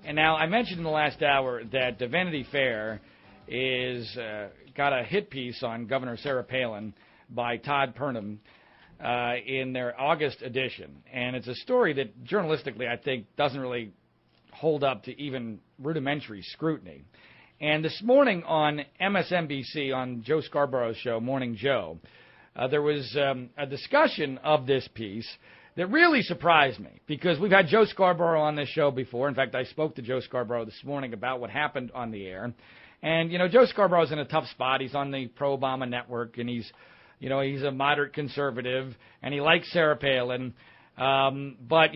And now I mentioned in the last hour that the Vanity Fair is got a hit piece on Governor Sarah Palin by Todd Purdum in their August edition. And it's a story that journalistically I think doesn't really hold up to even rudimentary scrutiny. And this morning on MSNBC, on Joe Scarborough's show, Morning Joe, there was a discussion of this piece that really surprised me, because we've had Joe Scarborough on this show before. In fact, I spoke to Joe Scarborough this morning about what happened on the air. And, Joe Scarborough's in a tough spot. He's on the pro-Obama network, and he's a moderate conservative, and he likes Sarah Palin. But,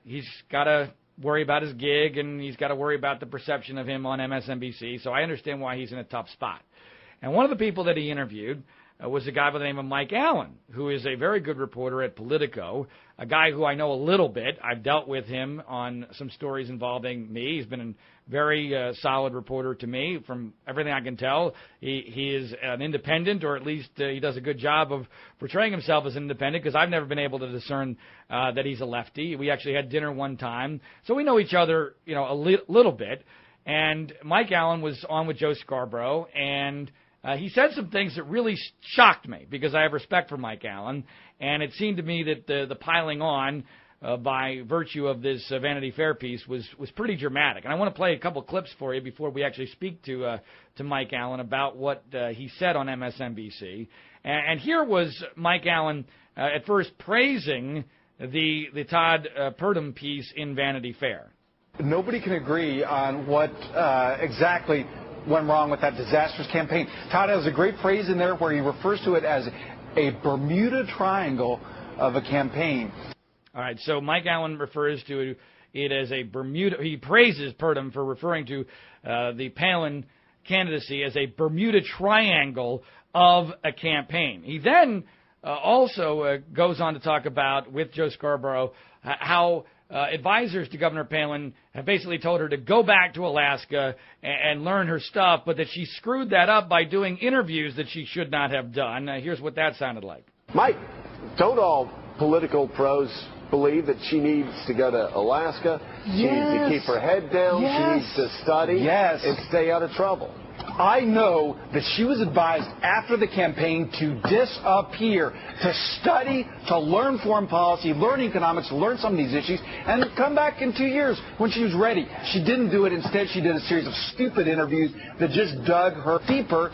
he's got to worry about his gig, and he's got to worry about the perception of him on MSNBC. So I understand why he's in a tough spot. And one of the people that he interviewed was a guy by the name of Mike Allen, who is a very good reporter at Politico, a guy who I know a little bit. I've dealt with him on some stories involving me. He's been a very solid reporter to me. From everything I can tell, he is an independent, or at least he does a good job of portraying himself as an independent, because I've never been able to discern that he's a lefty. We actually had dinner one time, so we know each other, a little bit. And Mike Allen was on with Joe Scarborough, and he said some things that really shocked me, because I have respect for Mike Allen, and it seemed to me that the piling on by virtue of this Vanity Fair piece was pretty dramatic. And I want to play a couple clips for you before we actually speak to Mike Allen about what he said on MSNBC. And here was Mike Allen at first praising the Todd Purdum piece in Vanity Fair. Nobody can agree on what exactly went wrong with that disastrous campaign. Todd has a great phrase in there where he refers to it as a Bermuda Triangle of a campaign. All right, so Mike Allen refers to it as a Bermuda. He praises Purdum for referring to the Palin candidacy as a Bermuda Triangle of a campaign. He then also goes on to talk about, with Joe Scarborough, how advisors to Governor Palin have basically told her to go back to Alaska and learn her stuff, but that she screwed that up by doing interviews that she should not have done. Here's what that sounded like. Mike, don't all political pros believe that she needs to go to Alaska? She needs to keep her head down. Yes. She needs to study and stay out of trouble. I know that she was advised after the campaign to disappear, to study, to learn foreign policy, learn economics, learn some of these issues, and come back in 2 years when she was ready. She didn't do it. Instead, she did a series of stupid interviews that just dug her deeper.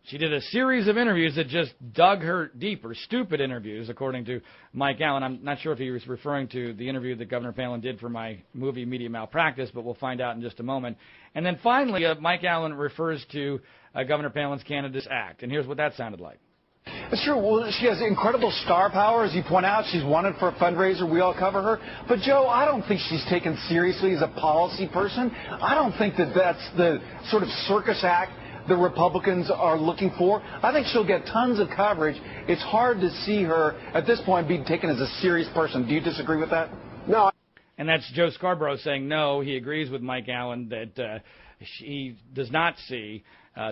She did a series of interviews that just dug her deeper, stupid interviews, according to Mike Allen. I'm not sure if he was referring to the interview that Governor Palin did for my movie Media Malpractice, but we'll find out in just a moment. And then finally, Mike Allen refers to Governor Palin's Candidates Act, and here's what that sounded like. It's true. Well, she has incredible star power, as you point out. She's wanted for a fundraiser. We all cover her. But, Joe, I don't think she's taken seriously as a policy person. I don't think that that's the sort of circus act the Republicans are looking for. I think she'll get tons of coverage. It's hard to see her, at this point, being taken as a serious person. Do you disagree with that? No. And that's Joe Scarborough saying no. He agrees with Mike Allen that he does not see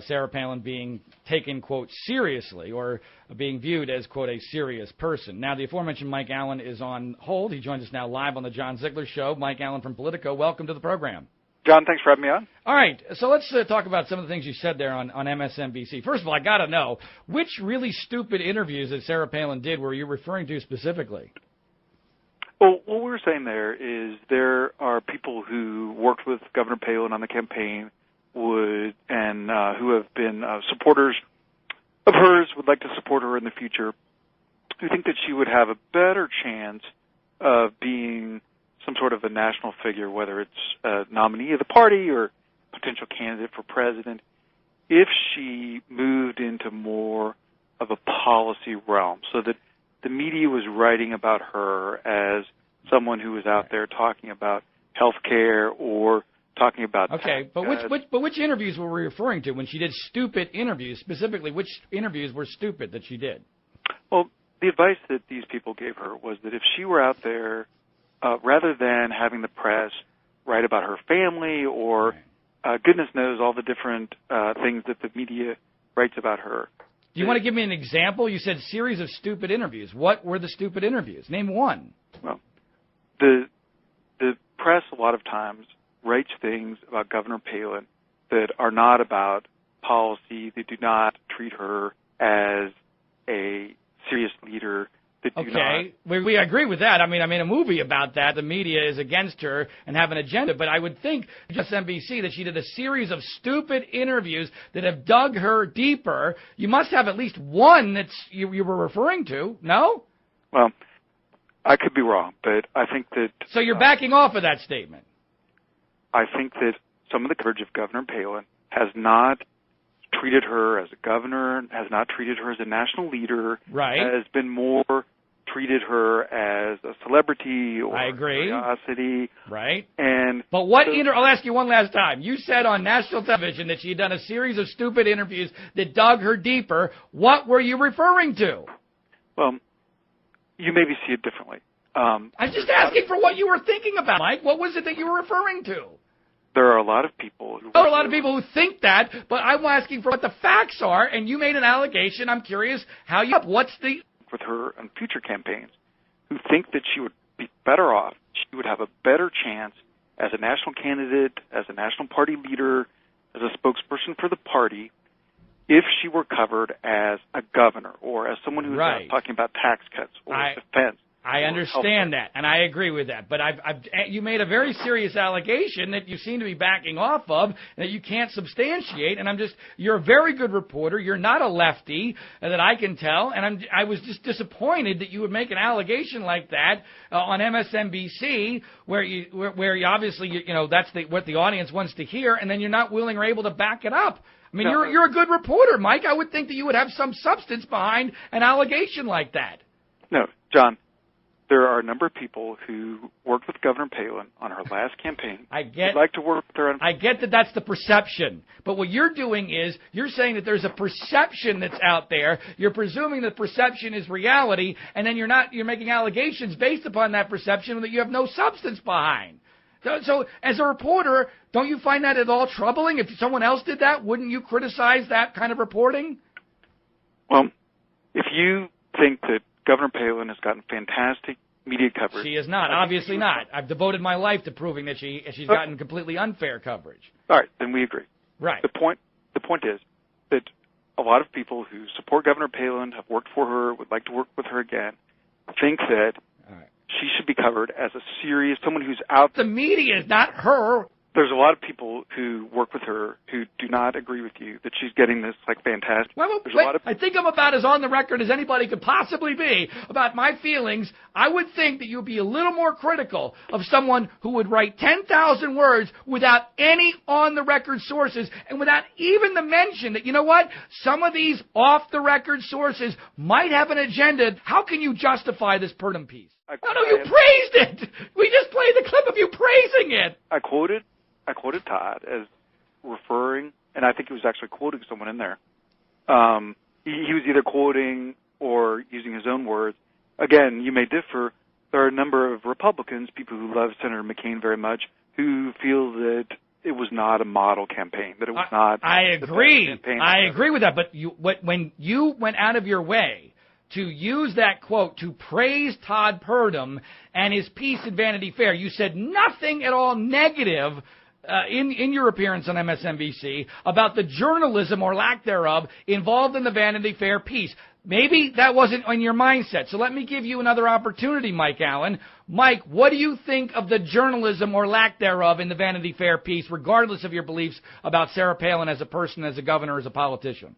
Sarah Palin being taken, quote, seriously, or being viewed as, quote, a serious person. Now, the aforementioned Mike Allen is on hold. He joins us now live on the John Ziegler Show. Mike Allen from Politico, welcome to the program. John, thanks for having me on. All right, so let's talk about some of the things you said there on MSNBC. First of all, I got to know, which really stupid interviews that Sarah Palin did were you referring to specifically? Well, what we were saying there is there are people who worked with Governor Palin on the campaign who have been supporters of hers, would like to support her in the future, who think that she would have a better chance of being some sort of a national figure, whether it's a nominee of the party or potential candidate for president, if she moved into more of a policy realm, so that the media was writing about her as someone who was out there talking about health care or talking about but which interviews were we referring to when she did stupid interviews? Specifically, which interviews were stupid that she did? Well, the advice that these people gave her was that if she were out there, rather than having the press write about her family or goodness knows all the different things that the media writes about her. Do you want to give me an example? You said series of stupid interviews. What were the stupid interviews? Name one. Well, the press a lot of times writes things about Governor Palin that are not about policy, that do not treat her as a serious leader, that do not... We agree with that. I mean, I made a movie about that. The media is against her and have an agenda. But I would think, just NBC, that she did a series of stupid interviews that have dug her deeper. You must have at least one that you were referring to, no? Well, I could be wrong, but I think that... So you're backing off of that statement? I think that some of the coverage of Governor Palin has not treated her as a governor, has not treated her as a national leader, has been more treated her as a celebrity or a curiosity. Right. But I'll ask you one last time. You said on national television that she had done a series of stupid interviews that dug her deeper. What were you referring to? Well, you maybe see it differently. I'm just asking for what you were thinking about, Mike. What was it that you were referring to? There are a lot of people who... There are a lot of people who think that, but I'm asking for what the facts are, and you made an allegation. I'm curious how you... What's the... With her on future campaigns, who think that she would be better off, she would have a better chance as a national candidate, as a national party leader, as a spokesperson for the party, if she were covered as a governor or as someone who's not talking about tax cuts or defense. I understand that, and I agree with that. But you made a very serious allegation that you seem to be backing off of, that you can't substantiate. And you're a very good reporter. You're not a lefty, that I can tell. And I was just disappointed that you would make an allegation like that on MSNBC, where you obviously that's what the audience wants to hear, and then you're not willing or able to back it up. I mean, you're a good reporter, Mike. I would think that you would have some substance behind an allegation like that. No, John. There are a number of people who worked with Governor Palin on her last campaign. I'd like to work with her. I get that that's the perception. But what you're doing is you're saying that there's a perception that's out there. You're presuming that perception is reality, and then you're making allegations based upon that perception that you have no substance behind. So as a reporter, don't you find that at all troubling? If someone else did that, wouldn't you criticize that kind of reporting? Well, if you think that Governor Palin has gotten fantastic media coverage. She is not, obviously not. I've devoted my life to proving that she's gotten completely unfair coverage. All right, then we agree. Right. The point is that a lot of people who support Governor Palin, have worked for her, would like to work with her again, think that she should be covered as a serious, someone who's out. The media is not her. There's a lot of people who work with her who do not agree with you that she's getting this fantastic. I think I'm about as on the record as anybody could possibly be about my feelings. I would think that you'd be a little more critical of someone who would write 10,000 words without any on-the-record sources and without even the mention that, you know what, some of these off-the-record sources might have an agenda. How can you justify this Purdom piece? No, you praised it. We just played the clip of you praising it. I quoted Todd as referring, and I think he was actually quoting someone in there. He was either quoting or using his own words. Again, you may differ. There are a number of Republicans, people who love Senator McCain very much, who feel that it was not a model campaign, that it was not. I agree. I agree with that. But when you went out of your way to use that quote to praise Todd Purdom and his piece in Vanity Fair, you said nothing at all negative in your appearance on MSNBC about the journalism or lack thereof involved in the Vanity Fair piece. Maybe that wasn't on your mindset. So let me give you another opportunity, Mike Allen. Mike, what do you think of the journalism or lack thereof in the Vanity Fair piece, regardless of your beliefs about Sarah Palin as a person, as a governor, as a politician?